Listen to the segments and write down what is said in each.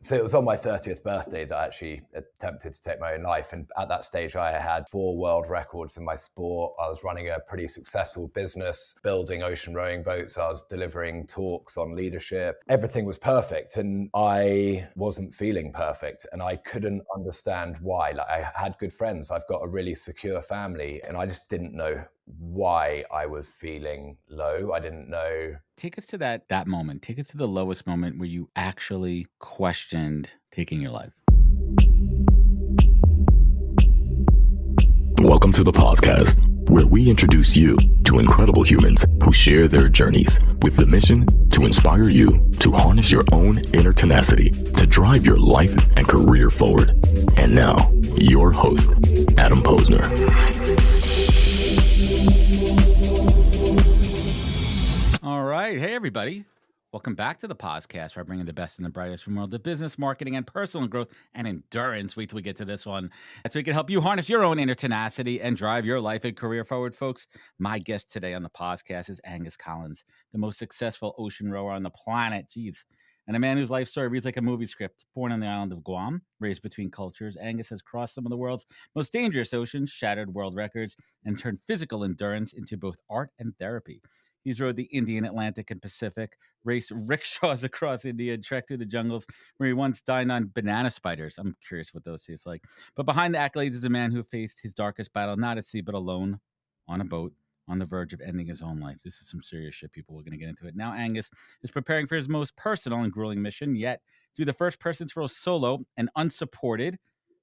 So it was on my 30th birthday that I actually attempted to take my own life. And at that stage, I had 4 world records in my sport. I was running a pretty successful business, building ocean rowing boats. I was delivering talks on leadership. Everything was perfect. And I wasn't feeling perfect. And I couldn't understand why. Like, I had good friends. I've got a really secure family. And I just didn't know why I was feeling low. I didn't know. Take us to that moment. Take us to the lowest moment where you actually questioned taking your life. Welcome to the POZcast, where we introduce you to incredible humans who share their journeys with the mission to inspire you to harness your own inner tenacity to drive your life and career forward. And now, your host, Adam Posner. All right. Hey, everybody. Welcome back to the POZcast, where I bring in the best and the brightest from the world of business, marketing, and personal growth and endurance. Wait till we get to this one. So we can help you harness your own inner tenacity and drive your life and career forward, folks. My guest today on the POZcast is Angus Collins, the most successful ocean rower on the planet. Jeez. And a man whose life story reads like a movie script. Born on the island of Guam, raised between cultures, Angus has crossed some of the world's most dangerous oceans, shattered world records, and turned physical endurance into both art and therapy. He's rode the Indian, Atlantic, and Pacific, raced rickshaws across India, and trekked through the jungles where he once dined on banana spiders. I'm curious what those taste like. But behind the accolades is a man who faced his darkest battle, not at sea, but alone, on a boat, on the verge of ending his own life. This is some serious shit, people. We're going to get into it. Now, Angus is preparing for his most personal and grueling mission yet, to be the first person to row solo and unsupported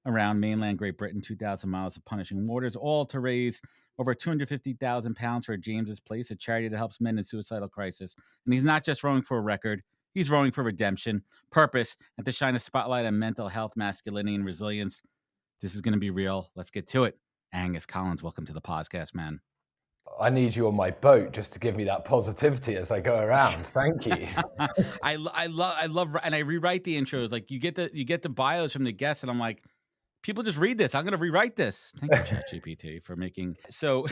around mainland Great Britain, 2,000 miles of punishing waters, all to raise over 250,000 pounds for James's Place, a charity that helps men in suicidal crisis. And he's not just rowing for a record. He's rowing for redemption, purpose, and to shine a spotlight on mental health, masculinity, and resilience. This is going to be real. Let's get to it. Angus Collins, welcome to the POZcast, man. I need you on my boat just to give me that positivity as I go around. Thank you. I love, and I rewrite the intros. Like you get the bios from the guests, and I'm like, people just read this. I'm going to rewrite this. Thank you, ChatGPT, for making. So,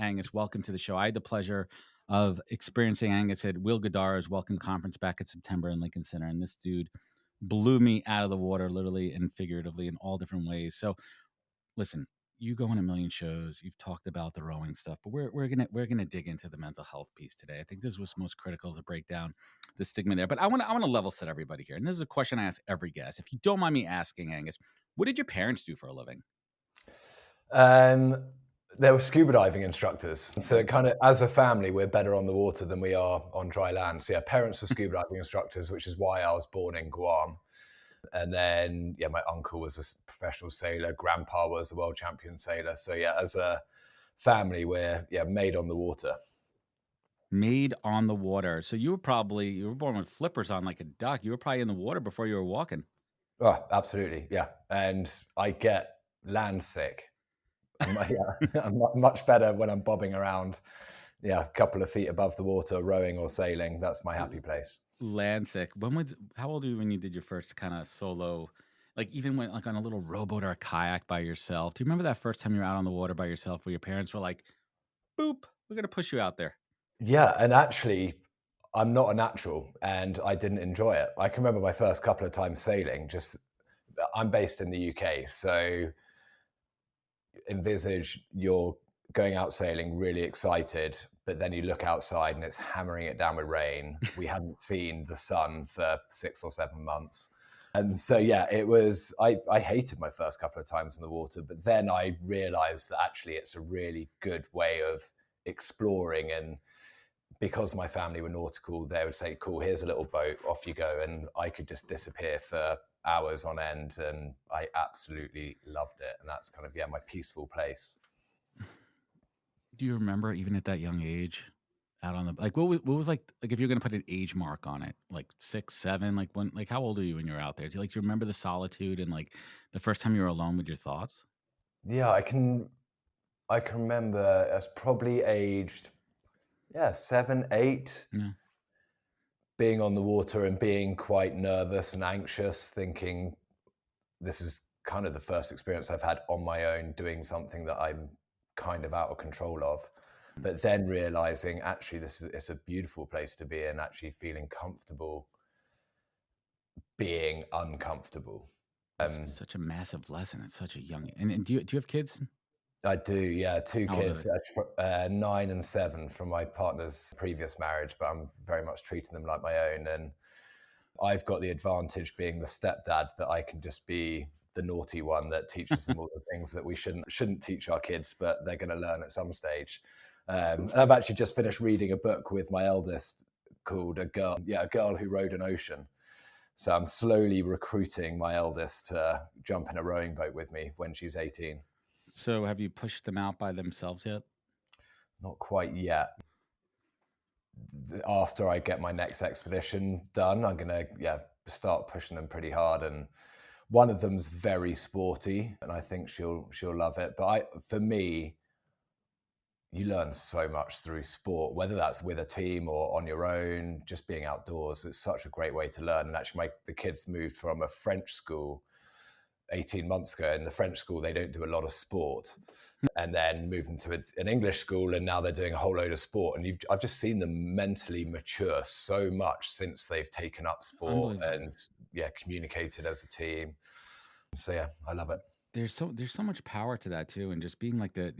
Angus, welcome to the show. I had the pleasure of experiencing Angus at Will Goddard's Welcome Conference back in September in Lincoln Center, and this dude blew me out of the water, literally and figuratively, in all different ways. So, listen, you go on a million shows. You've talked about the rowing stuff, but we're gonna dig into the mental health piece today. I think this was most critical to break down the stigma there. But I want to level set everybody here, and this is a question I ask every guest. If you don't mind me asking, Angus, what did your parents do for a living? They were scuba diving instructors. So kind of as a family, we're better on the water than we are on dry land. So yeah, parents were scuba diving instructors, which is why I was born in Guam. And then, yeah, my uncle was a professional sailor. Grandpa was a world champion sailor. So yeah, as a family, we're made on the water. Made on the water. So you were born with flippers on like a duck. You were probably in the water before you were walking. Oh, absolutely. Yeah. And I get land sick. I'm much better when I'm bobbing around, a couple of feet above the water, rowing or sailing. That's my happy place. Land sick. How old were you when you did your first kind of solo, like even went like on a little rowboat or a kayak by yourself? Do you remember that first time you were out on the water by yourself where your parents were like, boop, we're going to push you out there? Yeah. And actually, I'm not a natural and I didn't enjoy it. I can remember my first couple of times sailing. I'm based in the UK. So envisage you're going out sailing really excited, but then you look outside and it's hammering it down with rain. We hadn't seen the sun for 6 or 7 months. And so, yeah, I hated my first couple of times in the water, but then I realized that actually it's a really good way of exploring. And because my family were nautical, they would say, cool, here's a little boat, off you go. And I could just disappear for hours on end, and I absolutely loved it. And that's kind of my peaceful place. Do you remember even at that young age, out on the what was like if you're gonna put an age mark on it, like 6, 7, like when, like how old are you when you were out there? Do you remember the solitude and like the first time you were alone with your thoughts? Yeah, I can remember I was probably aged 7, 8. Yeah. Being on the water and being quite nervous and anxious, thinking this is kind of the first experience I've had on my own doing something that I'm kind of out of control of. But then realizing actually it's a beautiful place to be in, actually feeling comfortable being uncomfortable. It's such a massive lesson. It's such a young. And do you have kids? I do, yeah, two How old are kids, 9 and 7 from my partner's previous marriage, but I'm very much treating them like my own. And I've got the advantage being the stepdad that I can just be the naughty one that teaches them all the things that we shouldn't teach our kids, but they're going to learn at some stage. And I've actually just finished reading a book with my eldest called A Girl Who Rode an Ocean. So I'm slowly recruiting my eldest to jump in a rowing boat with me when she's 18. So have you pushed them out by themselves yet? Not quite yet. After I get my next expedition done, I'm going to start pushing them pretty hard. And one of them's very sporty, and I think she'll love it. But for me, you learn so much through sport, whether that's with a team or on your own, just being outdoors. It's such a great way to learn. And actually, the kids moved from a French school 18 months ago. In the French school, they don't do a lot of sport. And then moved into an English school, and now they're doing a whole load of sport. And I've just seen them mentally mature so much since they've taken up sport and communicated as a team. So yeah, I love it. There's so much power to that too, and just being like the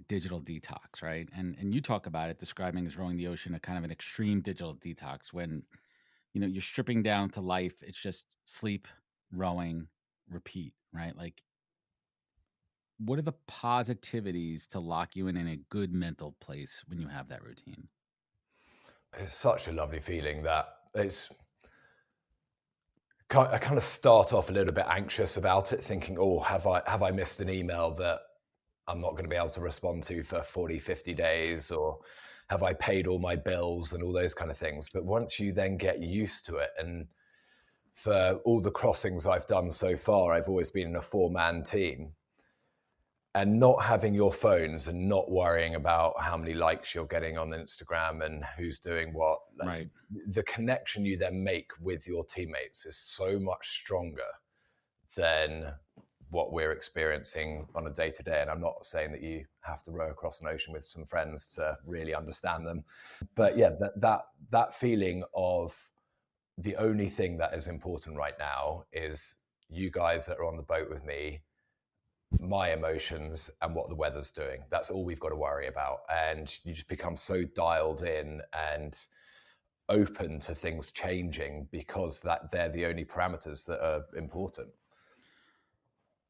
digital detox, right? And you talk about it, describing as rowing the ocean a kind of an extreme digital detox when you're stripping down to life. It's just sleep, rowing, repeat, right? Like, what are the positivities to lock you in a good mental place when you have that routine? It's such a lovely feeling that I kind of start off a little bit anxious about it, thinking, oh, have I missed an email that I'm not going to be able to respond to for 40, 50 days? Or have I paid all my bills and all those kind of things? But once you then get used to it, and for all the crossings I've done so far, I've always been in a 4-man team. And not having your phones and not worrying about how many likes you're getting on Instagram and who's doing what. Right. The connection you then make with your teammates is so much stronger than what we're experiencing on a day-to-day. And I'm not saying that you have to row across an ocean with some friends to really understand them. But yeah, that feeling of the only thing that is important right now is you guys that are on the boat with me, my emotions, and what the weather's doing. That's all we've got to worry about. And you just become so dialed in and open to things changing because they're the only parameters that are important.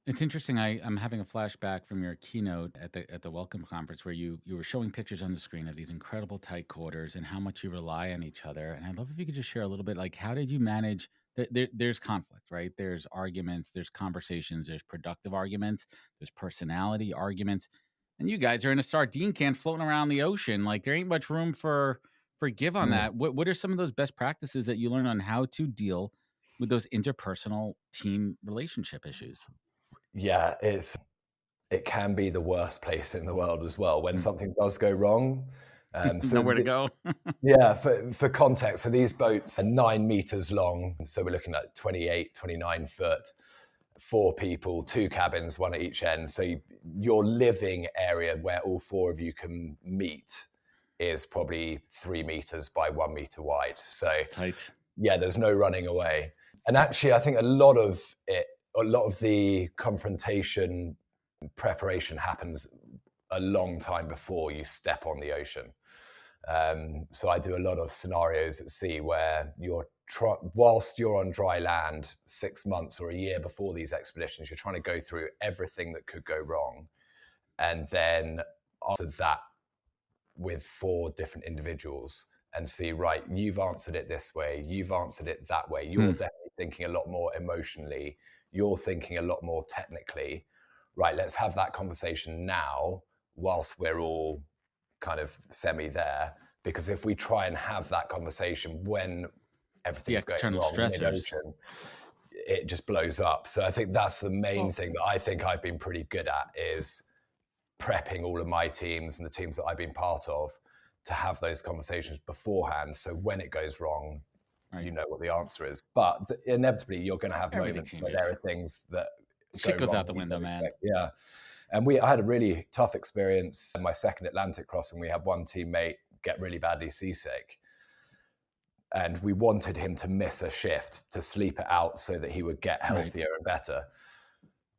It's interesting. I'm having a flashback from your keynote at the Welcome Conference where you were showing pictures on the screen of these incredible tight quarters and how much you rely on each other. And I'd love if you could just share a little bit, like, how did you manage? There's conflict, right? There's arguments, there's conversations, there's productive arguments, there's personality arguments. And you guys are in a sardine can floating around the ocean. Like, there ain't much room for give on that. What are some of those best practices that you learn on how to deal with those interpersonal team relationship issues? Yeah, it can be the worst place in the world as well when something does go wrong. So nowhere to go. Yeah, for context, so these boats are 9 meters long. So we're looking at 28, 29 foot, 4 people, 2 cabins, 1 at each end. So your living area where all 4 of you can meet is probably 3 meters by 1 meter wide. So it's tight. Yeah, there's no running away. And actually, I think a lot of the confrontation preparation happens a long time before you step on the ocean. So I do a lot of scenarios at sea where whilst you're on dry land 6 months or a year before these expeditions, you're trying to go through everything that could go wrong. And then after that, with 4 different individuals, and see, right, you've answered it this way, you've answered it that way. You're definitely thinking a lot more emotionally. You're thinking a lot more technically. Right, let's have that conversation now whilst we're all kind of semi there. Because if we try and have that conversation when everything's going wrong in the ocean, it just blows up. So I think that's the main thing that I think I've been pretty good at, is prepping all of my teams and the teams that I've been part of to have those conversations beforehand. So when it goes wrong, you know what the answer is. But inevitably, you're going to have moments where there are things that shit goes out the window, man. Yeah. And I had a really tough experience in my second Atlantic crossing. We had one teammate get really badly seasick. and we wanted him to miss a shift to sleep it out so that he would get healthier and better.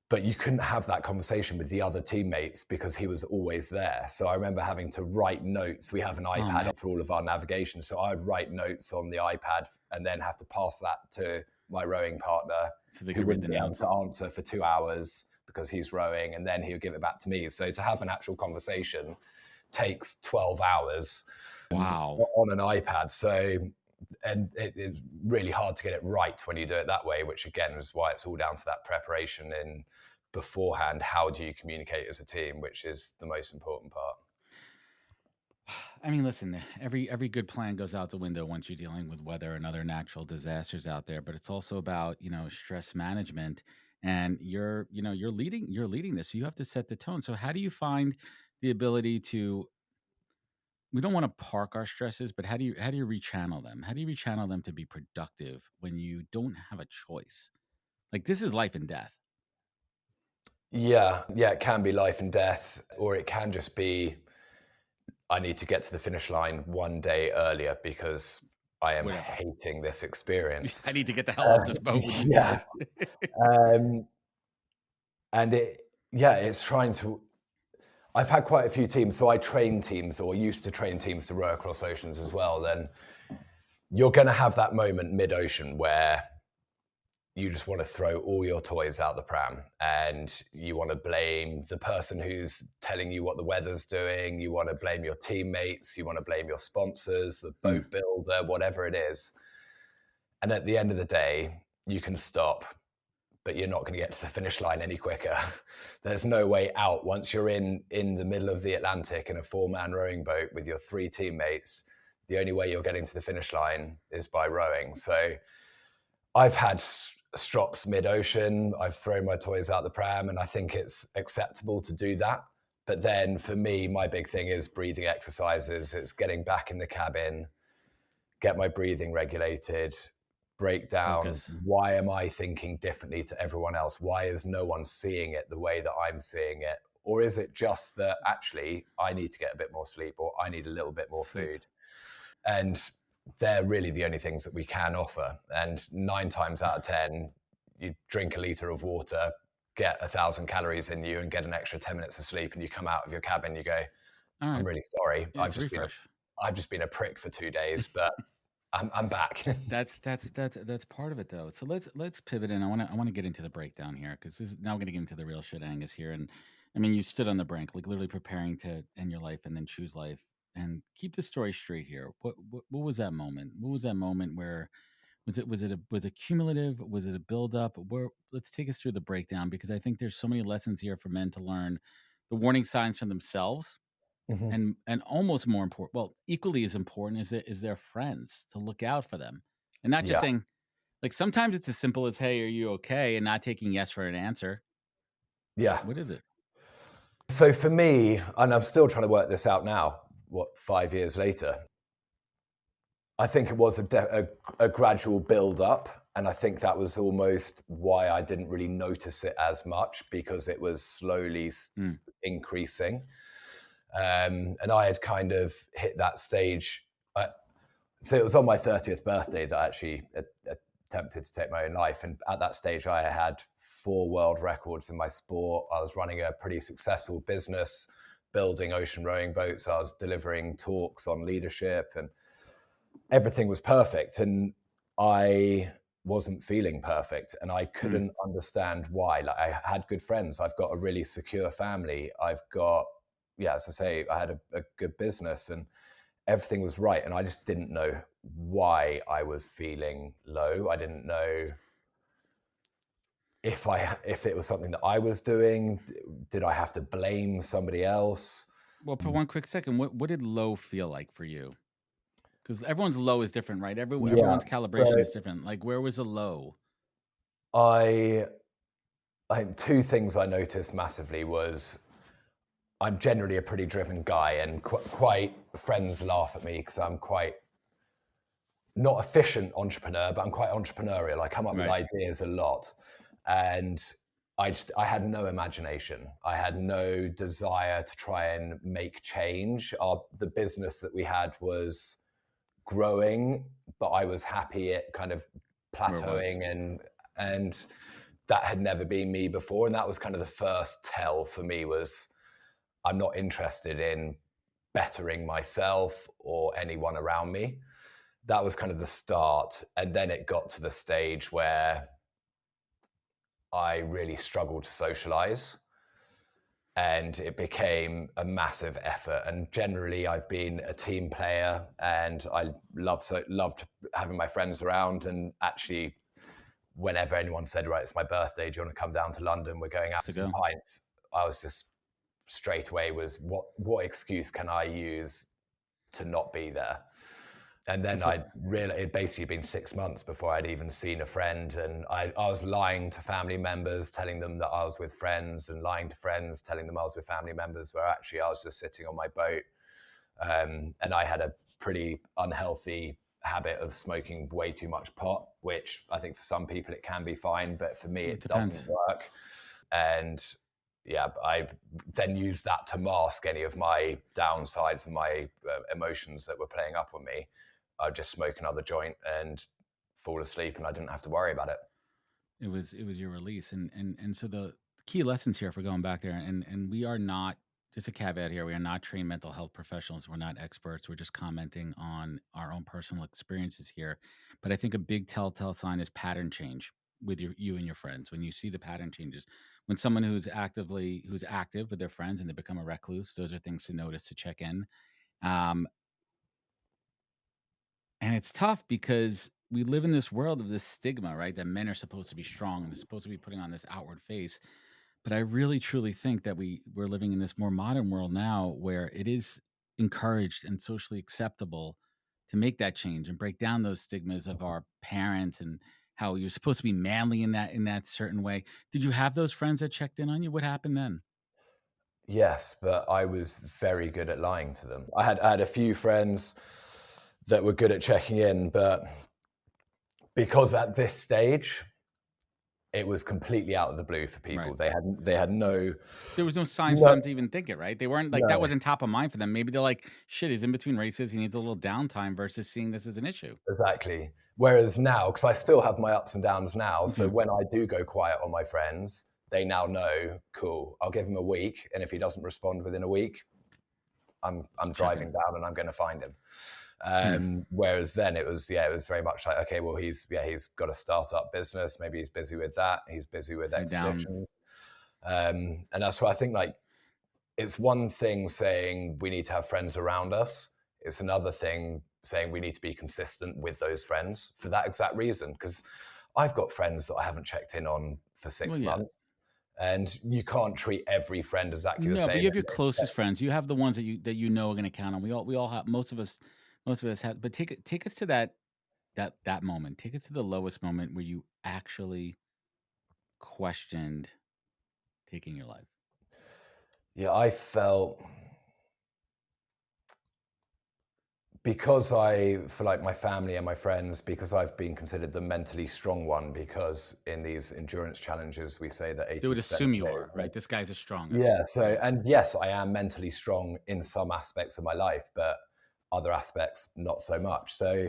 But you couldn't have that conversation with the other teammates because he was always there. So I remember having to write notes. We have an iPad for all of our navigation. So I would write notes on the iPad and then have to pass that to my rowing partner, who wouldn't be able to answer for 2 hours because he's rowing, and then he would give it back to me. So to have an actual conversation takes 12 hours on an iPad. So, and it's really hard to get it right when you do it that way, which again is why it's all down to that preparation in beforehand. How do you communicate as a team, which is the most important part. I mean, listen, every good plan goes out the window once you're dealing with weather and other natural disasters out there, but it's also about, stress management, and you're leading this. So you have to set the tone. So how do you find the ability to, we don't want to park our stresses, but how do you rechannel them? How do you rechannel them to be productive when you don't have a choice? Like, this is life and death. Yeah, it can be life and death, or it can just be, I need to get to the finish line one day earlier because I am hating this experience. I need to get the hell off this boat with you guys. And it's trying to, I've had quite a few teams, so I train teams, or used to train teams to row across oceans as well. Then you're going to have that moment mid-ocean where you just want to throw all your toys out the pram, and you want to blame the person who's telling you what the weather's doing. You want to blame your teammates. You want to blame your sponsors, the boat builder, whatever it is. And at the end of the day, you can stop, but you're not going to get to the finish line any quicker. There's no way out. Once you're in the middle of the Atlantic in a 4-man rowing boat with your 3 teammates, the only way you're getting to the finish line is by rowing. So I've had strops mid-ocean. I've thrown my toys out the pram, and I think it's acceptable to do that. But then for me, my big thing is breathing exercises. It's getting back in the cabin, get my breathing regulated, break down. Focus. Why am I thinking differently to everyone else? Why is no one seeing it the way that I'm seeing it? Or is it just that actually I need to get a bit more sleep, or I need a little bit more food? And they're really the only things that we can offer. And 9 times out of 10, you drink a liter of water, get 1,000 calories in you, and get an extra 10 minutes of sleep, and you come out of your cabin, you go, I'm really sorry. Yeah, I've just been a prick for 2 days, but I'm back. That's part of it, though. So let's pivot in. I want to get into the breakdown here, because now we're going to get into the real shit, Angus, here. And I mean, you stood on the brink, like literally preparing to end your life and then choose life. And keep the story straight here. What was that moment? What was that moment where was it cumulative? Was it a buildup? Let's take us through the breakdown, because I think there's so many lessons here for men to learn, the warning signs for themselves. Mm-hmm. And almost more important, well, equally as important is their friends, to look out for them, and not just saying, like, sometimes it's as simple as, hey, are you okay? And not taking yes for an answer. Yeah. What is it? So for me, and I'm still trying to work this out now, 5 years later, I think it was a gradual build up. And I think that was almost why I didn't really notice it as much, because it was slowly increasing. And I had kind of hit that stage. So it was on my 30th birthday that I actually attempted to take my own life. And at that stage, I had 4 world records in my sport. I was running a pretty successful business, building ocean rowing boats. I was delivering talks on leadership, and everything was perfect. And I wasn't feeling perfect, and I couldn't understand why. Like, I had good friends. I've got a really secure family. I've got, as I say, I had a good business, and everything was right. And I just didn't know why I was feeling low. I didn't know if it was something that I was doing. Did I have to blame somebody else? Well, for one quick second, what did low feel like for you? Because everyone's low is different, right? Everyone's calibration is different. Like, where was the low? I think 2 things I noticed massively was, I'm generally a pretty driven guy, and quite friends laugh at me because I'm quite not efficient entrepreneur, but I'm quite entrepreneurial. I come up with ideas a lot, and I had no imagination. I had no desire to try and make change. The business that we had was growing, but I was happy at kind of plateauing, and that had never been me before. And that was kind of the first tell for me, was I'm not interested in bettering myself or anyone around me. That was kind of the start. And then it got to the stage where I really struggled to socialize, and it became a massive effort. And generally I've been a team player, and I loved having my friends around. And actually, whenever anyone said, right, it's my birthday, do you want to come down to London? We're going out for some pints. I was just straight away was, what excuse can I use to not be there? And then I realized it'd basically been 6 months before I'd even seen a friend. And I was lying to family members, telling them that I was with friends, and lying to friends, telling them I was with family members, where actually I was just sitting on my boat. And I had a pretty unhealthy habit of smoking way too much pot, which I think for some people it can be fine, but for me it doesn't work. And yeah, I then used that to mask any of my downsides and my emotions that were playing up on me. I'd just smoke another joint and fall asleep, and I didn't have to worry about it. It was your release. And so the key lessons here, for going back there, and we are not, just a caveat here, we are not trained mental health professionals. We're not experts. We're just commenting on our own personal experiences here. But I think a big telltale sign is pattern change with you and your friends. When you see the pattern changes, when someone who's active with their friends and they become a recluse, those are things to notice, to check in. And it's tough because we live in this world of this stigma, right? That men are supposed to be strong and they're supposed to be putting on this outward face. But I really, truly think that we're living in this more modern world now, where it is encouraged and socially acceptable to make that change and break down those stigmas of our parents and how you're supposed to be manly in that certain way. Did you have those friends that checked in on you? What happened then? Yes, but I was very good at lying to them. I had a few friends that were good at checking in, but because at this stage it was completely out of the blue for people. Right. They had no. There was no signs for them to even think it, right? They weren't like, that wasn't top of mind for them. Maybe they're like, shit, he's in between races, he needs a little downtime, versus seeing this as an issue. Exactly. Whereas now, because I still have my ups and downs now, so when I do go quiet on my friends, they now know, cool, I'll give him a week, and if he doesn't respond within a week, I'm driving down and I'm going to find him. Whereas then it was very much like, okay, well, he's got a startup business, maybe he's busy with that, he's busy with expeditions, and that's why I think, like, it's one thing saying we need to have friends around us, it's another thing saying we need to be consistent with those friends for that exact reason. Because I've got friends that I haven't checked in on for 6 months, and you can't treat every friend exactly the same. No, but you have your closest friends. You have the ones that you know are going to count on. We all have. Most of us have. But take us to that moment. Take us to the lowest moment where you actually questioned taking your life. Yeah, I felt, because for like my family and my friends, because I've been considered the mentally strong one, because in these endurance challenges, we say that 80%. They would assume you are, right? This guy's a strong. Yeah. So, and yes, I am mentally strong in some aspects of my life, but other aspects, not so much. So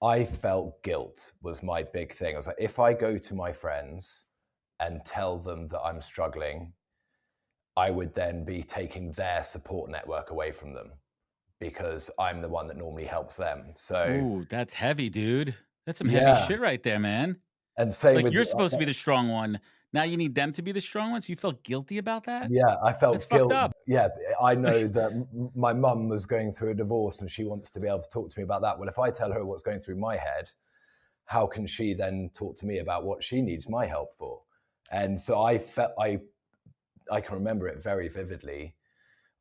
I felt guilt was my big thing. I was like, if I go to my friends and tell them that I'm struggling, I would then be taking their support network away from them, because I'm the one that normally helps them. So, ooh, that's heavy, dude. That's some heavy shit right there, man. And same like, with, you're supposed to be the strong one. Now you need them to be the strong ones. So you felt guilty about that? Yeah, I felt guilt. Up. Yeah, I know that my mum was going through a divorce and she wants to be able to talk to me about that. Well, if I tell her what's going through my head, how can she then talk to me about what she needs my help for? And so I felt, I can remember it very vividly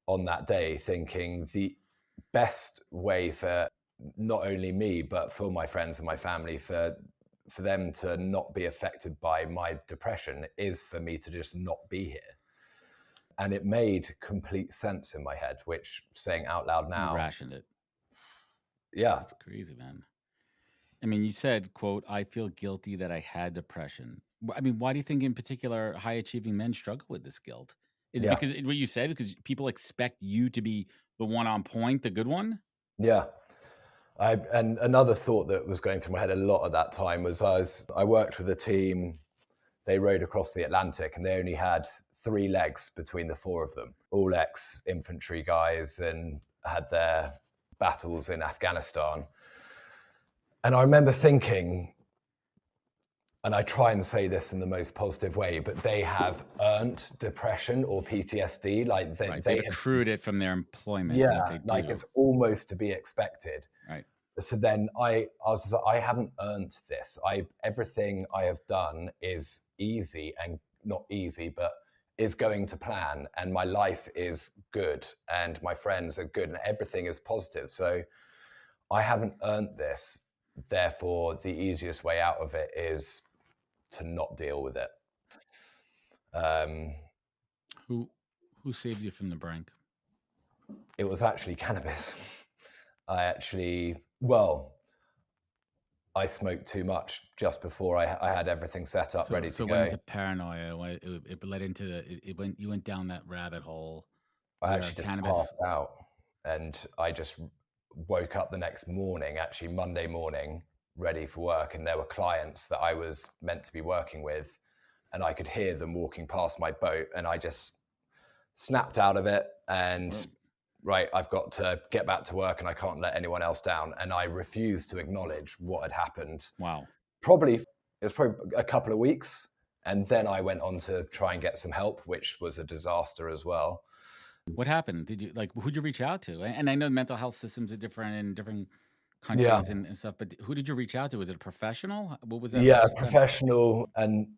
on that day, thinking the best way for not only me, but for my friends and my family, for them to not be affected by my depression, is for me to just not be here. And it made complete sense in my head, which, saying out loud now, you rationed it. Yeah. That's crazy, man. I mean, you said, quote, I feel guilty that I had depression. I mean, why do you think in particular high achieving men struggle with this guilt? Is it because what you said, because people expect you to be the one on point, the good one? Yeah. And another thought that was going through my head a lot at that time was I worked with a team. They rowed across the Atlantic and they only had 3 legs between the 4 of them, all ex-infantry guys and had their battles in Afghanistan. And I remember thinking, and I try and say this in the most positive way, but they have earned depression or PTSD. Like they've accrued it from their employment. Yeah, what they do. like it's almost to be expected. Right. So then I was like, I haven't earned this. Everything I have done is easy, and not easy, but is going to plan, and my life is good, and my friends are good, and everything is positive. So I haven't earned this. Therefore, the easiest way out of it is to not deal with it. Who saved you from the brink? It was actually cannabis. I smoked too much just before I had everything set up, ready to go. So went into paranoia. It led into you went down that rabbit hole. I actually just passed out, and I just woke up the next morning, actually Monday morning, ready for work, and there were clients that I was meant to be working with, and I could hear them walking past my boat, and I just snapped out of it and right, I've got to get back to work and I can't let anyone else down. And I refused to acknowledge what had happened. Wow. It was probably a couple of weeks. And then I went on to try and get some help, which was a disaster as well. What happened? Who'd you reach out to? And I know mental health systems are different in different countries and stuff, but who did you reach out to? Was it a professional? What was that? Yeah, professional. And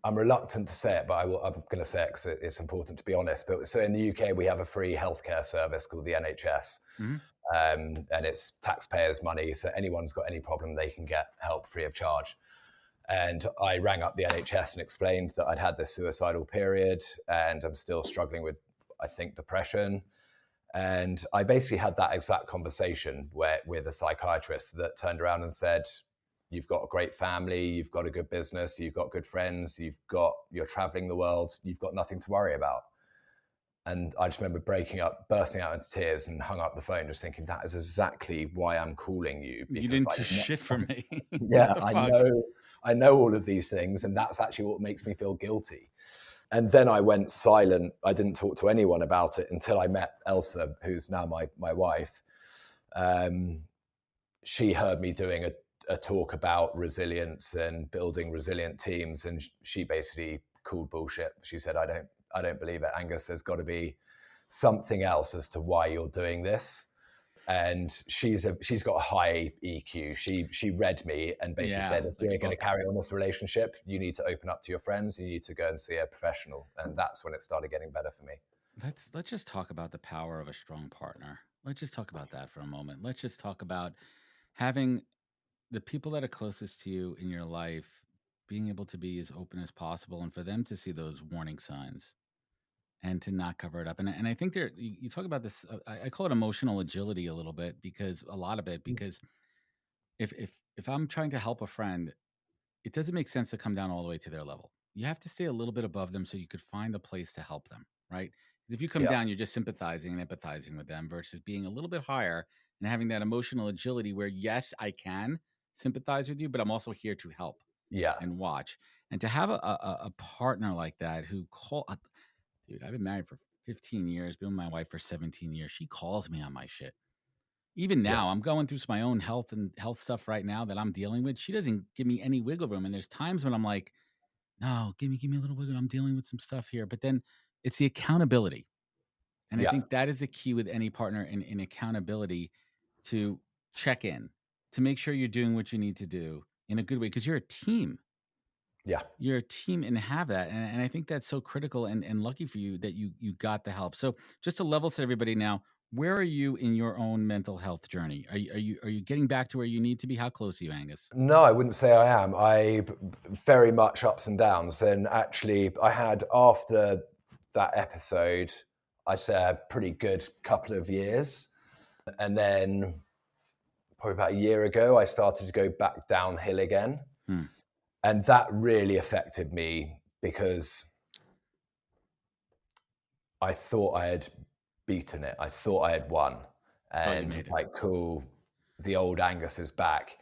I'm reluctant to say it, but I'm going to say it because it's important to be honest. But so in the UK, we have a free healthcare service called the NHS, and it's taxpayers' money. So anyone's got any problem, they can get help free of charge. And I rang up the NHS and explained that I'd had this suicidal period and I'm still struggling with, I think, depression. And I basically had that exact conversation with a psychiatrist that turned around and said, you've got a great family, you've got a good business, you've got good friends, you're traveling the world, you've got nothing to worry about. And I just remember bursting out into tears and hung up the phone, just thinking, that is exactly why I'm calling you. You didn't do shit for me. Yeah, I know all of these things, and that's actually what makes me feel guilty. And then I went silent. I didn't talk to anyone about it until I met Elsa, who's now my wife. She heard me doing a talk about resilience and building resilient teams, and she basically called bullshit. She said, I don't believe it, Angus. There's got to be something else as to why you're doing this. And she's got a high EQ. She read me and basically said, if we're going to carry on this relationship, you need to open up to your friends. You need to go and see a professional. And that's when it started getting better for me. Let's just talk about the power of a strong partner. Let's just talk about that for a moment. Let's just talk about having the people that are closest to you in your life being able to be as open as possible, and for them to see those warning signs and to not cover it up. And I think you talk about this, I call it emotional agility a little bit, because if I'm trying to help a friend, it doesn't make sense to come down all the way to their level. You have to stay a little bit above them so you could find a place to help them, right? Because if you come down, you're just sympathizing and empathizing with them, versus being a little bit higher and having that emotional agility where, yes, I can sympathize with you, but I'm also here to help and watch. And to have a partner like that who dude, I've been married for 15 years, been with my wife for 17 years. She calls me on my shit. Even now, I'm going through my own health stuff right now that I'm dealing with. She doesn't give me any wiggle room. And there's times when I'm like, no, give me a little wiggle room. I'm dealing with some stuff here. But then it's the accountability. And I think that is the key with any partner in accountability, to check in, to make sure you're doing what you need to do in a good way, because you're a team. Yeah. You're a team and have that. And I think that's so critical and lucky for you that you got the help. So just to level set everybody now, where are you in your own mental health journey? Are you getting back to where you need to be? How close are you, Angus? No, I wouldn't say I am. I very much ups and downs. And actually, I had, after that episode, I'd say a pretty good couple of years. And then probably about a year ago, I started to go back downhill again. And that really affected me, because I thought I had beaten it. I thought I had won. and like, cool, the old Angus is back.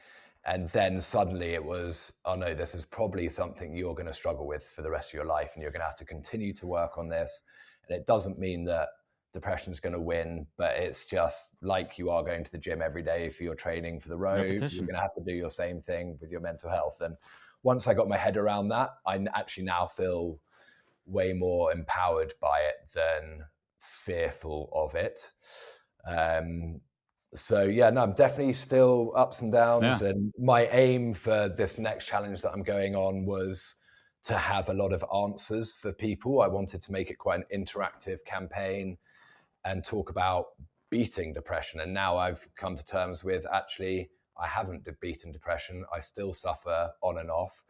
And then suddenly it was, oh no, this is probably something you're going to struggle with for the rest of your life, and you're going to have to continue to work on this. And it doesn't mean that depression is going to win, but it's just like you are going to the gym every day for your training for the road. You're going to have to do your same thing with your mental health. And once I got my head around that, I actually now feel way more empowered by it than fearful of it. So yeah, no, I'm definitely still ups and downs. Yeah. And my aim for this next challenge that I'm going on was to have a lot of answers for people. I wanted to make it quite an interactive campaign and talk about beating depression. And now I've come to terms with, actually, I haven't beaten depression. I still suffer on and off,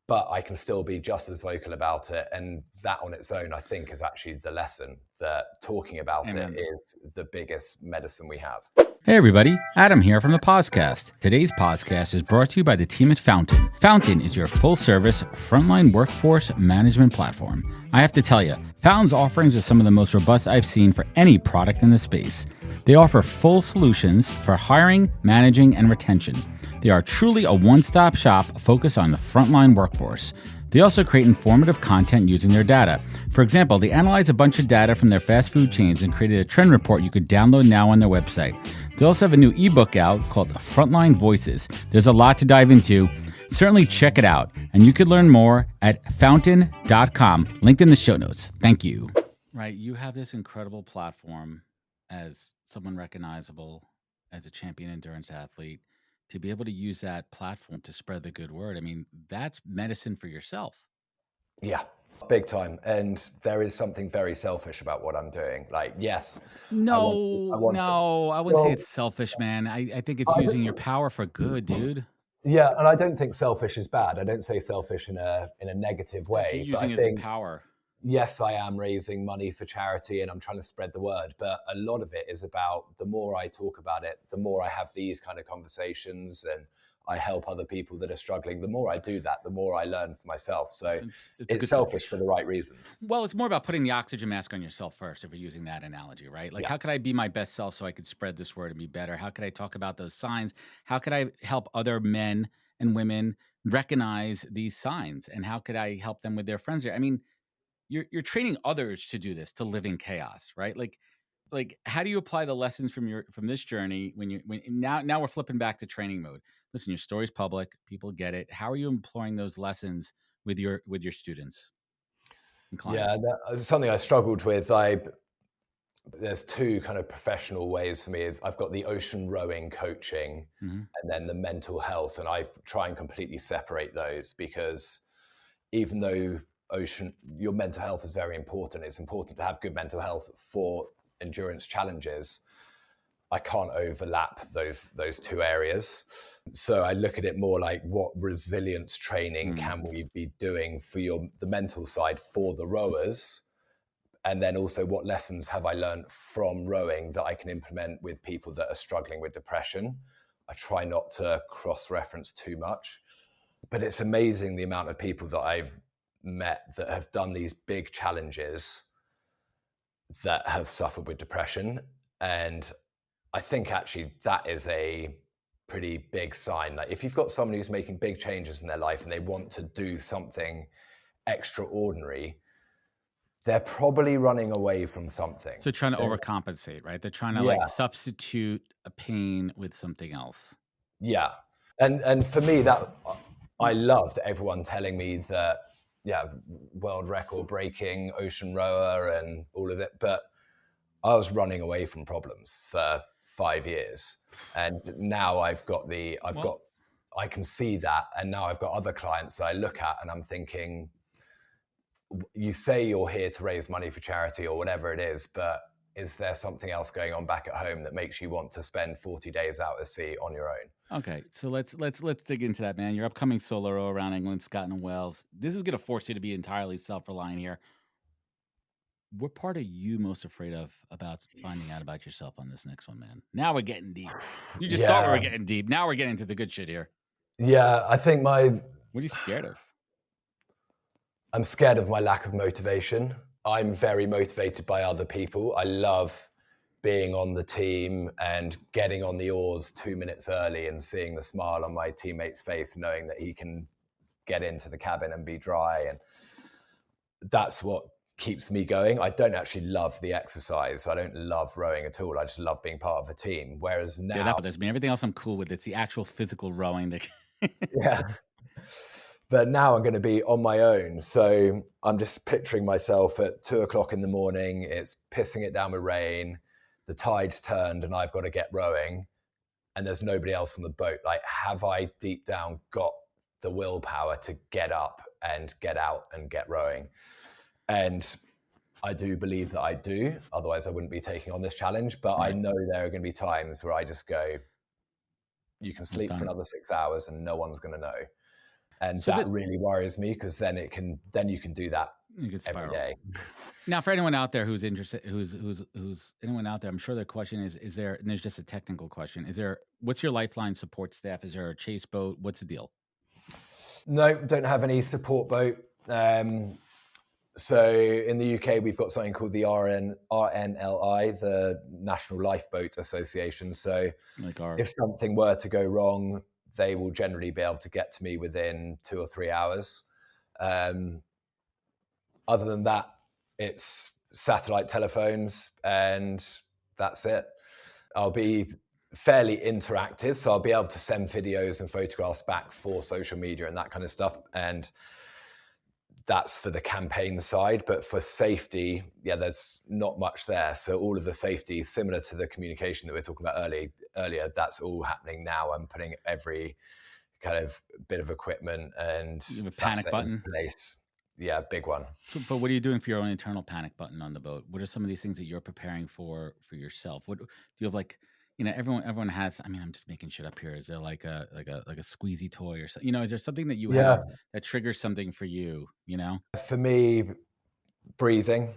but I can still be just as vocal about it. And that on its own, I think, is actually the lesson, that talking about it is the biggest medicine we have. Hey everybody, Adam here from the POZcast. Today's POZcast is brought to you by the team at Fountain. Fountain is your full-service frontline workforce management platform. I have to tell you, Fountain's offerings are some of the most robust I've seen for any product in the space. They offer full solutions for hiring, managing, and retention. They are truly a one-stop shop focused on the frontline workforce. They also create informative content using their data. For example, they analyze a bunch of data from their fast food chains and created a trend report you could download now on their website. They also have a new ebook out called Frontline Voices. There's a lot to dive into. Certainly check it out. And you can learn more at fountain.com, linked in the show notes. Thank you. Right, you have this incredible platform as someone recognizable, as a champion endurance athlete, to be able to use that platform to spread the good word. I mean, that's medicine for yourself. Yeah, big time. And there is something very selfish about what I'm doing. Like, yes. No, I wouldn't say it's selfish, man. I think it's using your power for good, dude. Yeah, and I don't think selfish is bad. I don't say selfish in a negative way. You're using it as power. Yes, I am raising money for charity and I'm trying to spread the word, but a lot of it is about, the more I talk about it, the more I have these kind of conversations and I help other people that are struggling. The more I do that, the more I learn for myself. So it's selfish for the right reasons. Well, it's more about putting the oxygen mask on yourself first, if we're using that analogy, right? Like, how could I be my best self so I could spread this word and be better? How could I talk about those signs? How could I help other men and women recognize these signs? And how could I help them with their friends? I mean, you're training others to do this, to live in chaos, right? Like how do you apply the lessons from this journey when now we're flipping back to training mode? Listen, your story's public, people get it. How are you employing those lessons with your students and clients? Yeah, that's something I struggled with. There's two kind of professional ways for me. I've got the ocean rowing coaching and then the mental health, and I try and completely separate those, because even though your mental health is very important, it's important to have good mental health for endurance challenges, I can't overlap those two areas. So I look at it more like, what resilience training can we be doing for the mental side for the rowers? And then also, what lessons have I learned from rowing that I can implement with people that are struggling with depression? I try not to cross-reference too much, but it's amazing the amount of people that I've met that have done these big challenges that have suffered with depression. And I think actually that is a pretty big sign. Like, if you've got someone who's making big changes in their life and they want to do something extraordinary, they're probably running away from something. So trying to overcompensate, right? They're trying to like substitute a pain with something else. Yeah. And for me, that I loved everyone telling me that, world record breaking ocean rower and all of it. But I was running away from problems for 5 years. And now I can see that. And now I've got other clients that I look at and I'm thinking, you say you're here to raise money for charity or whatever it is, but is there something else going on back at home that makes you want to spend 40 days out at sea on your own? Okay, so let's dig into that, man. Your upcoming solo row around England, Scotland, and Wales. This is going to force you to be entirely self-reliant here. What part are you most afraid of about finding out about yourself on this next one, man? Now we're getting deep. You just thought we were getting deep. Now we're getting to the good shit here. Yeah, I think What are you scared of? I'm scared of my lack of motivation. I'm very motivated by other people. I love being on the team and getting on the oars 2 minutes early and seeing the smile on my teammate's face, knowing that he can get into the cabin and be dry. And that's what keeps me going. I don't actually love the exercise. I don't love rowing at all. I just love being part of a team. Whereas now, yeah, that bothers me. Everything else I'm cool with. It's the actual physical rowing that. yeah. But now I'm going to be on my own. So I'm just picturing myself at 2:00 in the morning. It's pissing it down with rain. The tide's turned and I've got to get rowing. And there's nobody else on the boat. Like, have I deep down got the willpower to get up and get out and get rowing? And I do believe that I do. Otherwise, I wouldn't be taking on this challenge. But I know there are going to be times where I just go, you can sleep for another 6 hours and no one's going to know. And so that really worries me, because then you can do that every day. Now, for anyone out there who's interested, who's anyone out there, I'm sure their question is there, and there's just a technical question. What's your Lifeline support staff? Is there a chase boat? What's the deal? No, don't have any support boat. So in the UK, we've got something called the RNLI, the National Lifeboat Association. So if something were to go wrong, they will generally be able to get to me within 2 or 3 hours. Other than that, it's satellite telephones and that's it. I'll be fairly interactive, so I'll be able to send videos and photographs back for social media and that kind of stuff. And that's for the campaign side, but for safety, there's not much there. So all of the safety, similar to the communication that we were talking about earlier, that's all happening now. I'm putting every kind of bit of equipment and panic button in place. Yeah, big one. But what are you doing for your own internal panic button on the boat? What are some of these things that you're preparing for yourself? What do you have, like, everyone has, I mean, I'm just making shit up here. Is there like a squeezy toy or something? Is there something that you have that triggers something for you, For me, breathing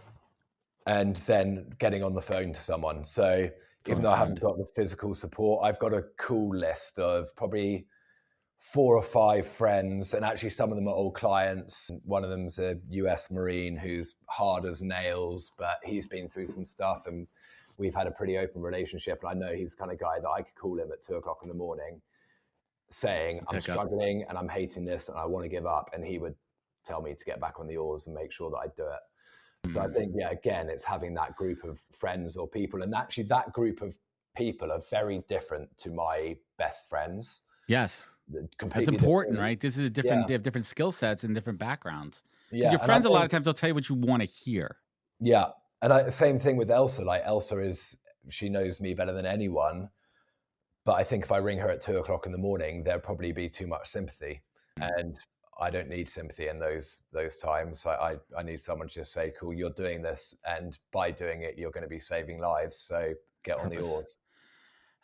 and then getting on the phone to someone. So even though I haven't got the physical support, I've got a cool list of probably 4 or 5 friends, and actually some of them are old clients. One of them's a US Marine who's hard as nails, but he's been through some stuff and we've had a pretty open relationship. And I know he's the kind of guy that I could call him at 2:00 in the morning saying, I'm struggling and I'm hating this and I want to give up. And he would tell me to get back on the oars and make sure that I do it. So I think, again, it's having that group of friends or people. And actually that group of people are very different to my best friends. Yes. That's important, right? This is they have different skill sets and different backgrounds. Yeah. Your friends, a lot of times, they'll tell you what you want to hear. Yeah. And same thing with Elsa. Like, Elsa she knows me better than anyone. But I think if I ring her at 2:00 in the morning, there'll probably be too much sympathy. And I don't need sympathy in those times. I need someone to just say, cool, you're doing this. And by doing it, you're going to be saving lives. So get on the oars.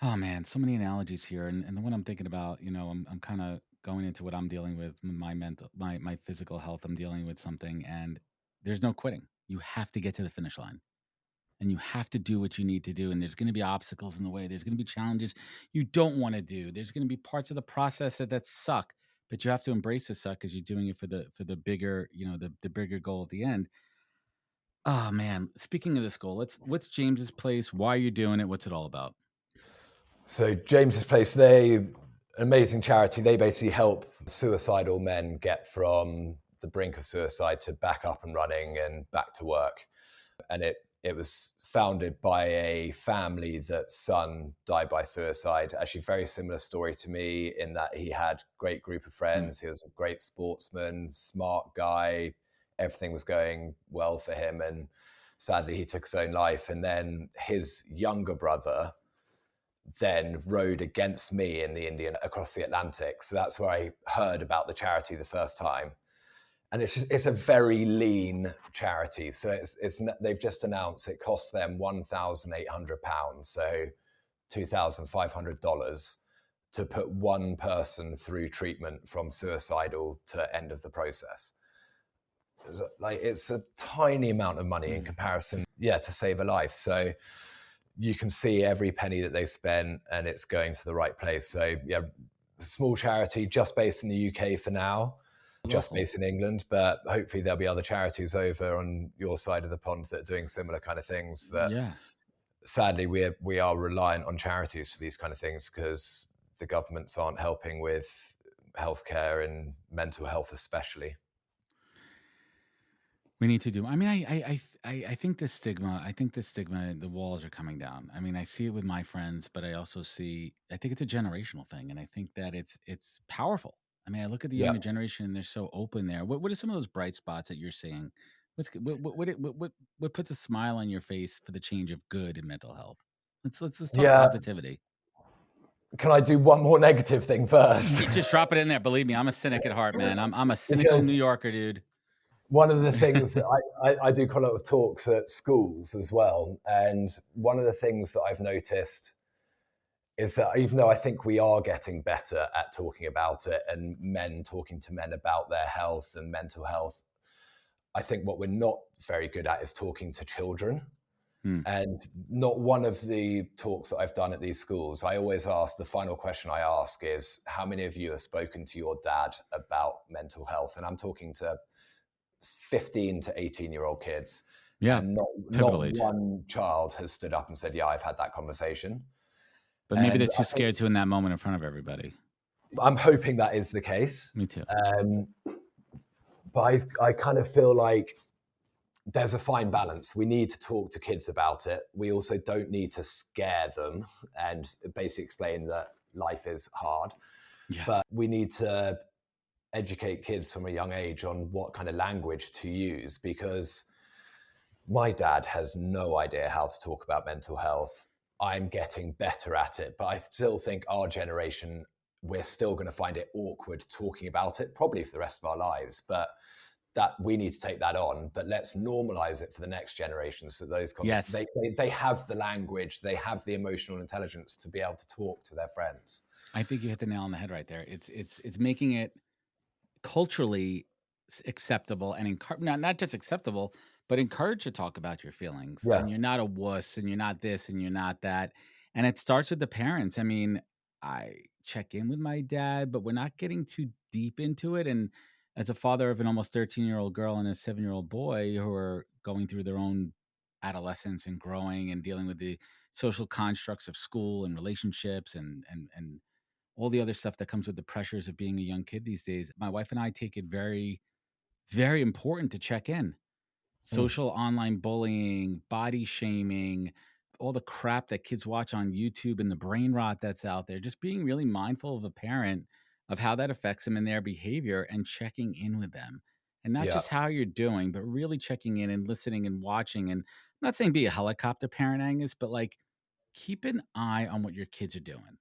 Oh man, so many analogies here. And the one I'm thinking about, I'm kind of going into what I'm dealing with, my physical health. I'm dealing with something, and there's no quitting. You have to get to the finish line. And you have to do what you need to do. And there's going to be obstacles in the way. There's going to be challenges you don't want to do. There's going to be parts of the process that suck, but you have to embrace the suck because you're doing it for the bigger, the bigger goal at the end. Oh man, speaking of this goal, what's James's Place? Why are you doing it? What's it all about? So James's Place, an amazing charity. They basically help suicidal men get from the brink of suicide to back up and running and back to work. And it was founded by a family that son died by suicide. Actually, very similar story to me in that he had a great group of friends. He was a great sportsman, smart guy. Everything was going well for him. And sadly, he took his own life. And then his younger brother then rowed against me in the Indian across the Atlantic. So that's where I heard about the charity the first time. And it's a very lean charity. So they've just announced it costs them £1,800, so $2,500 to put one person through treatment from suicidal to end of the process. It's a tiny amount of money in comparison, to save a life. So you can see every penny that they spent and it's going to the right place. So small charity, just based in the UK for now. Just based in England, but hopefully there'll be other charities over on your side of the pond that are doing similar kind of things that sadly, we are reliant on charities for these kind of things because the governments aren't helping with healthcare and mental health, especially. We need to do. I mean, I think the stigma. I think the stigma. The walls are coming down. I mean, I see it with my friends, but I also see. I think it's a generational thing, and I think that it's powerful. I mean, I look at the Yeah. younger generation, and they're so open there. What are some of those bright spots that you're seeing? What puts a smile on your face for the change of good in mental health? Let's talk Yeah. positivity. Can I do one more negative thing first? You just drop it in there. Believe me, I'm a cynic at heart, man. I'm a cynical Because New Yorker, dude. one of the things that I do quite a lot of talks at schools as well. And one of the things that I've noticed is that even though I think we are getting better at talking about it and men talking to men about their health and mental health, I think what we're not very good at is talking to children. And not one of the talks that I've done at these schools, I always ask, the final question I ask is, how many of you have spoken to your dad about mental health? And I'm talking to 15 to 18-year-old kids. Yeah, and not one child has stood up and said, yeah, I've had that conversation. But maybe they're too scared to in that moment in front of everybody. I'm hoping that is the case. Me too. But I kind of feel like there's a fine balance. We need to talk to kids about it. We also don't need to scare them and basically explain that life is hard. Yeah. But we need to educate kids from a young age on what kind of language to use, because my dad has no idea how to talk about mental health. I'm getting better at it, but I still think our generation, we're still going to find it awkward talking about it, probably for the rest of our lives. But that we need to take that on, but let's normalize it for the next generation. So those Yes. they have the language, they have the emotional intelligence to be able to talk to their friends. I think you hit the nail on the head right there. It's making it culturally acceptable and not just acceptable, but encouraged to talk about your feelings. Yeah. And you're not a wuss, and you're not this, and you're not that. And it starts with the parents. I mean, I check in with my dad, but we're not getting too deep into it. And as a father of an almost 13-year-old girl and a 7-year-old boy who are going through their own adolescence and growing and dealing with the social constructs of school and relationships and all the other stuff that comes with the pressures of being a young kid these days, my wife and I take it very, very important to check in. Social online bullying, body shaming, all the crap that kids watch on YouTube and the brain rot that's out there, just being really mindful of a parent of how that affects them in their behavior and checking in with them. And not just how you're doing, but really checking in and listening and watching. And I'm not saying be a helicopter parent, Angus, but like keep an eye on what your kids are doing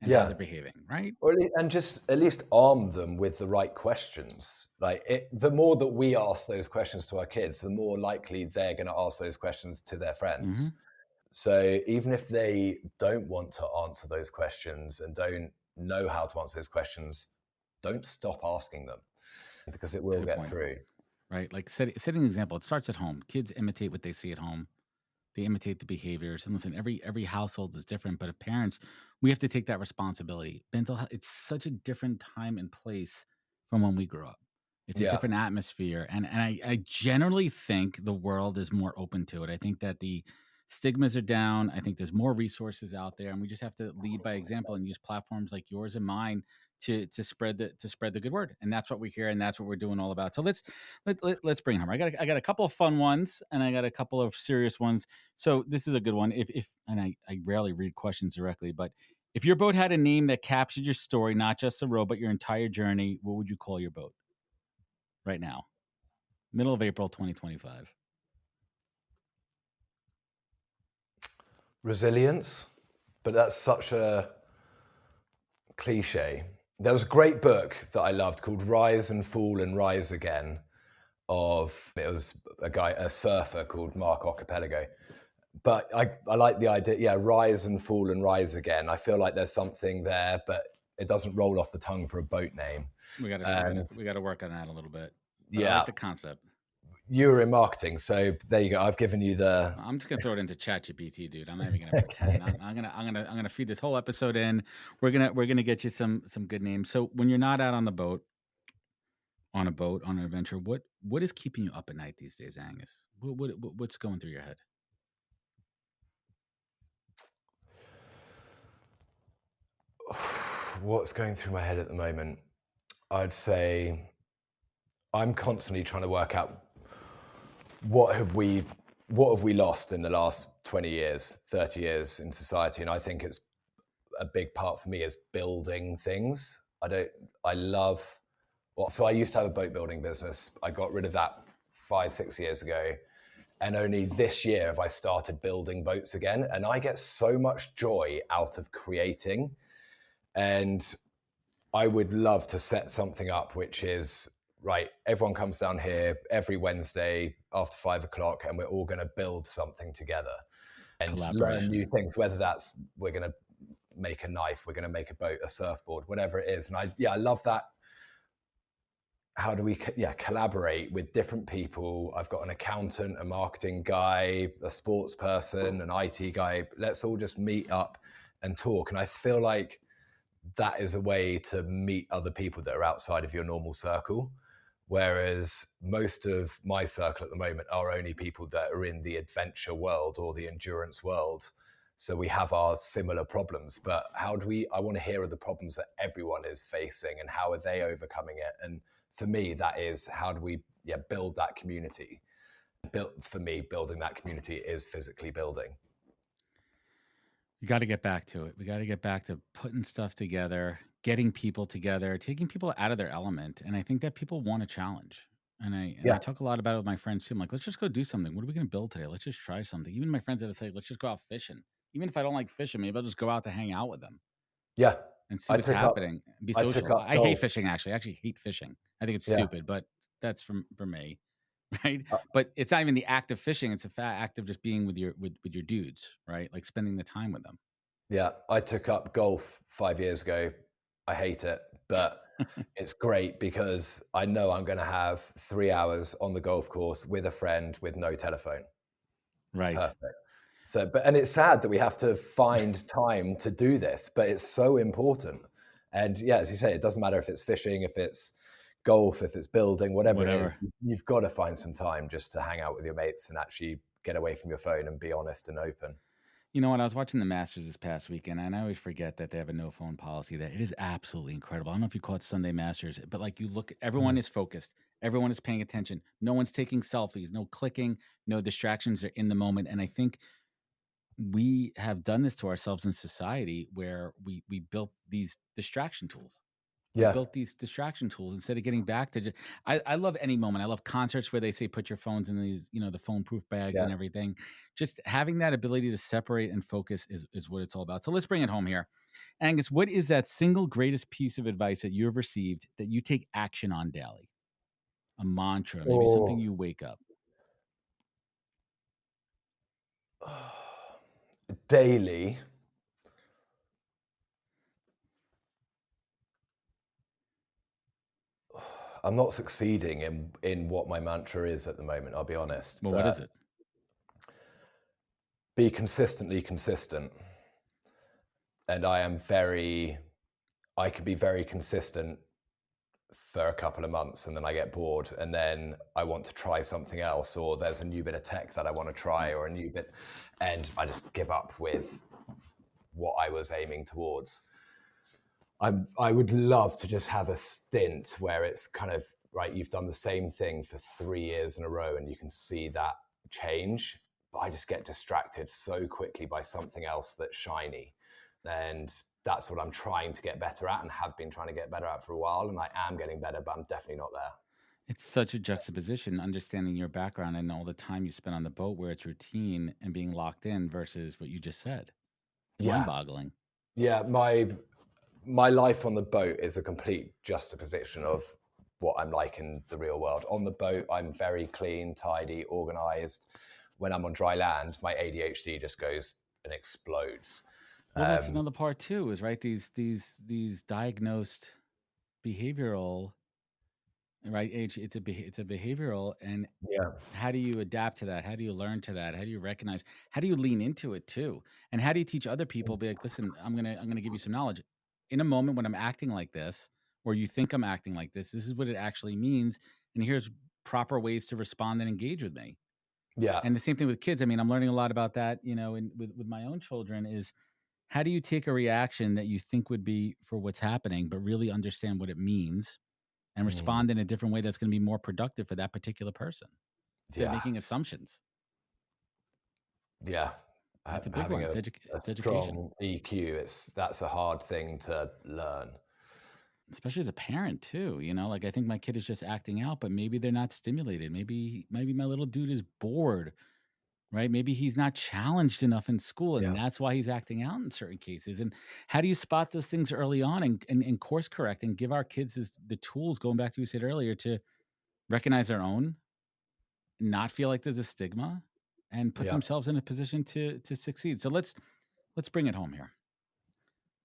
and how they're behaving, right? And just at least arm them with the right questions. Like the more that we ask those questions to our kids, the more likely they're going to ask those questions to their friends. So even if they don't want to answer those questions and don't know how to answer those questions, don't stop asking them, because it will get through. Right? Like setting an example. It starts at home. Kids imitate what they see at home. They imitate the behaviors. And listen, every household is different, but as parents, we have to take that responsibility. Mental health, it's such a different time and place from when we grew up. It's a different atmosphere. And I generally think the world is more open to it. I think that the stigmas are down. I think there's more resources out there, and we just have to lead by example and use platforms like yours and mine to spread the good word. And that's what we're here, and that's what we're doing all about. So let's bring it home. I got a couple of fun ones, and I got a couple of serious ones. So this is a good one. If and I rarely read questions directly, but if your boat had a name that captured your story, not just the road, but your entire journey, what would you call your boat right now? Middle of April 2025. Resilience, but that's such a cliche. There was a great book that I loved called Rise and Fall and Rise Again. It was a surfer called Mark Archipelago. But I like the idea, rise and fall and rise again. I feel like there's something there, but it doesn't roll off the tongue for a boat name. We got to work on that a little bit. But Yeah, I like the concept. You were in marketing, so there you go. I've given you the. I'm just gonna throw it into ChatGPT, dude. I'm not even gonna pretend. I'm gonna feed this whole episode in. We're gonna get you some good names. So when you're not out on the boat, on an adventure, what is keeping you up at night these days, Angus? What's going through your head? What's going through my head at the moment? I'd say I'm constantly trying to work out what have we lost in the last 20 years, 30 years in society. And I think it's a big part for me is building things. So I used to have a boat building business. I got rid of that 5-6 years ago. And only this year have I started building boats again. And I get so much joy out of creating. And I would love to set something up, which is, right, everyone comes down here every Wednesday after 5 o'clock, and we're all going to build something together and learn new things, whether that's we're going to make a knife, we're going to make a boat, a surfboard, whatever it is. And I love that. How do we collaborate with different people? I've got an accountant, a marketing guy, a sports person, an IT guy. Let's all just meet up and talk. And I feel like that is a way to meet other people that are outside of your normal circle. Whereas most of my circle at the moment are only people that are in the adventure world or the endurance world. So we have our similar problems, but I want to hear of the problems that everyone is facing and how are they overcoming it? And for me, that is, how do we build that community? For me, building that community is physically building. We got to get back to it. We got to get back to putting stuff together, getting people together, taking people out of their element. And I think that people want a challenge. And I talk a lot about it with my friends too. I'm like, let's just go do something. What are we going to build today? Let's just try something. Even my friends that say, let's just go out fishing. Even if I don't like fishing, maybe I'll just go out to hang out with them. Yeah. And see what's happening. Be social. I hate fishing, actually. I actually hate fishing. I think it's stupid, but that's for me. Right. But it's not even the act of fishing. It's a act of just being with your dudes, right? Like spending the time with them. Yeah. I took up golf 5 years ago. I hate it, but it's great because I know I'm going to have 3 hours on the golf course with a friend with no telephone. Right. Perfect. So, and it's sad that we have to find time to do this, but it's so important. And as you say, it doesn't matter if it's fishing, if it's golf, if it's building, whatever. It is, you've got to find some time just to hang out with your mates and actually get away from your phone and be honest and open. You know, when I was watching the Masters this past weekend, and I always forget that they have a no phone policy, that it is absolutely incredible. I don't know if you call it Sunday Masters, but like you look, everyone is focused. Everyone is paying attention. No one's taking selfies, no clicking, no distractions. They're in the moment. And I think we have done this to ourselves in society where we built these distraction tools. We built these distraction tools instead of getting back to. I love any moment. I love concerts where they say put your phones in these, the phone-proof bags and everything. Just having that ability to separate and focus is what it's all about. So let's bring it home here. Angus, what is that single greatest piece of advice that you have received that you take action on daily? A mantra, maybe something you wake up. Daily. I'm not succeeding in what my mantra is at the moment, I'll be honest. Well, what is it? Be consistently consistent. And I can be very consistent for a couple of months and then I get bored and then I want to try something else, or there's a new bit of tech that I want to try, or a new bit, and I just give up with what I was aiming towards. I would love to just have a stint where it's kind of, right, you've done the same thing for 3 years in a row and you can see that change, but I just get distracted so quickly by something else that's shiny. And that's what I'm trying to get better at and have been trying to get better at for a while. And I am getting better, but I'm definitely not there. It's such a juxtaposition, understanding your background and all the time you spend on the boat where it's routine and being locked in versus what you just said. It's mind-boggling. Yeah, my life on the boat is a complete juxtaposition of what I'm like in the real world. On the boat, I'm very clean, tidy, organized. When I'm on dry land, my ADHD just goes and explodes. Well, that's another part too, is right, these diagnosed behavioral, right? It's a behavioral, and how do you adapt to that? How do you learn to that? How do you recognize? How do you lean into it too? And how do you teach other people? Be like, listen, I'm gonna give you some knowledge. In a moment when I'm acting like this, or you think I'm acting like this is what it actually means, and here's proper ways to respond and engage with me. Yeah. And the same thing with kids. I mean, I'm learning a lot about that, with my own children, is how do you take a reaction that you think would be for what's happening, but really understand what it means and respond in a different way that's going to be more productive for that particular person instead of making assumptions? Yeah. That's a big one. It's education. Strong EQ, that's a hard thing to learn. Especially as a parent too, you know, like I think my kid is just acting out, but maybe they're not stimulated. Maybe my little dude is bored, right? Maybe he's not challenged enough in school, and that's why he's acting out in certain cases. And how do you spot those things early on and course correct and give our kids the tools, going back to what you said earlier, to recognize their own, not feel like there's a stigma, and put themselves in a position to succeed. So let's bring it home here.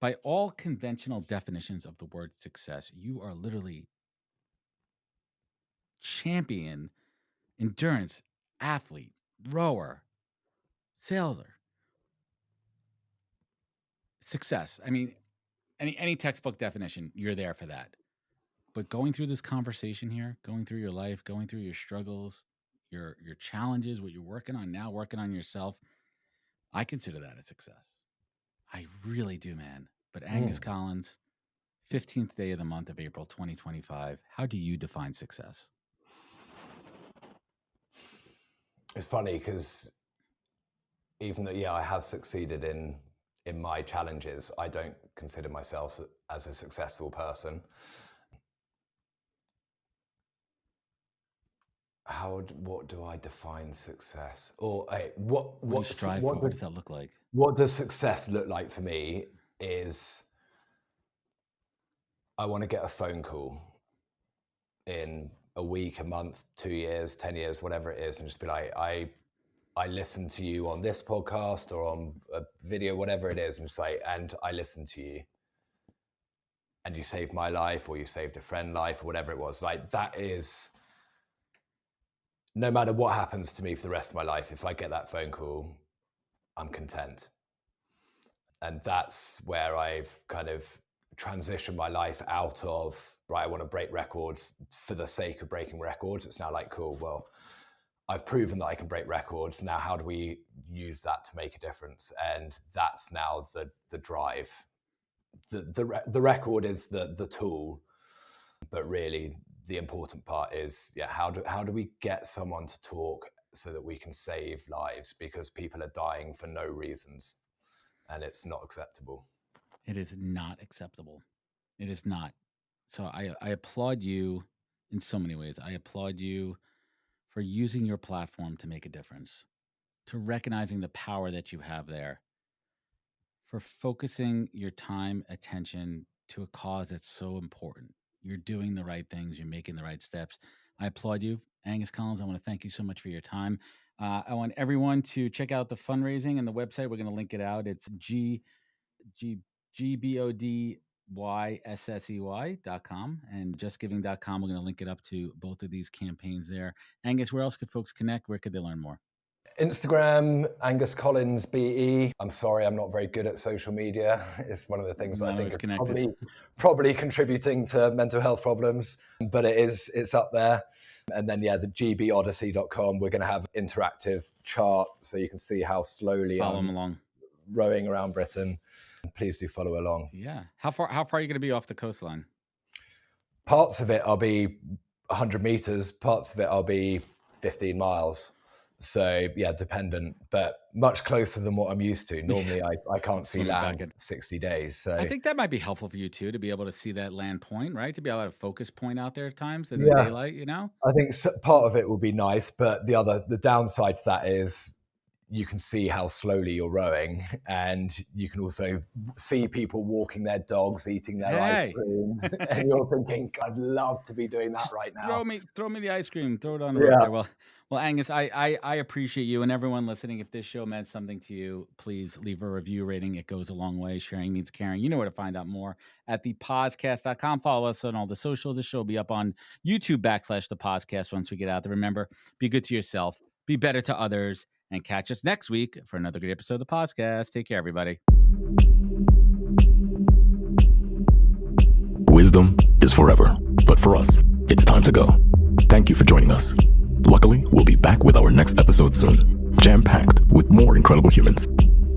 By all conventional definitions of the word success, you are literally champion, endurance, athlete, rower, sailor. Success. I mean, any textbook definition, you're there for that. But going through this conversation here, going through your life, going through your struggles, your challenges, what you're working on now, working on yourself, I consider that a success. I really do, man. But Angus Collins, 15th day of the month of April, 2025. How do you define success? It's funny because even though, I have succeeded in my challenges, I don't consider myself as a successful person. What do I define success? Or what does that look like? What does success look like for me is I want to get a phone call in a week, a month, 2 years, 10 years, whatever it is, and just be like, I listened to you on this podcast or on a video, whatever it is, and just like, and I listened to you and you saved my life, or you saved a friend's life, or whatever it was. Like, that is, no matter what happens to me for the rest of my life, if I get that phone call, I'm content. And that's where I've kind of transitioned my life out of, right, I want to break records for the sake of breaking records. It's now like, cool, well, I've proven that I can break records. Now, how do we use that to make a difference? And that's now the drive. The record is the tool, but really the important part is, how do we get someone to talk so that we can save lives? Because people are dying for no reasons, and it's not acceptable. It is not acceptable. It is not. So I applaud you in so many ways. I applaud you for using your platform to make a difference, to recognizing the power that you have there, for focusing your time, attention to a cause that's so important. You're doing the right things. You're making the right steps. I applaud you. Angus Collins, I want to thank you so much for your time. I want everyone to check out the fundraising and the website. We're going to link it out. It's GBODYSSEY.com and justgiving.com. We're going to link it up to both of these campaigns there. Angus, where else could folks connect? Where could they learn more? Instagram, Angus Collins BE. I'm sorry, I'm not very good at social media. It's one of the things I think is probably contributing to mental health problems, but it's up there. And then, the GBOdyssey.com, we're going to have interactive chart so you can see how slowly I'm along, rowing around Britain. Please do follow along. Yeah. How far are you going to be off the coastline? Parts of it I'll be 100 meters, parts of it I'll be 15 miles. So dependent, but much closer than what I'm used to. Normally I can't see land in 60 days. So I think that might be helpful for you too, to be able to see that land point, right? To be able to have a focus point out there at times in the daylight, you know? I think part of it will be nice, but the downside to that is you can see how slowly you're rowing, and you can also see people walking their dogs, eating their ice cream, and you're thinking, I'd love to be doing that just right now. Throw me the ice cream, throw it on the road there. Well, Angus, I appreciate you, and everyone listening. If this show meant something to you, please leave a review rating. It goes a long way. Sharing means caring. You know where to find out more at thepozcast.com. Follow us on all the socials. The show will be up on YouTube /the Pozcast once we get out there. Remember, be good to yourself, be better to others, and catch us next week for another great episode of the Pozcast. Take care, everybody. Wisdom is forever, but for us, it's time to go. Thank you for joining us. Luckily, we'll be back with our next episode soon, jam-packed with more incredible humans.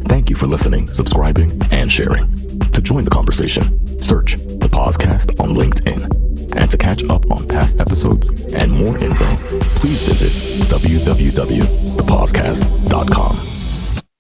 Thank you for listening, subscribing, and sharing. To join the conversation, search the POZcast on LinkedIn. And to catch up on past episodes and more info, please visit www.thepozcast.com.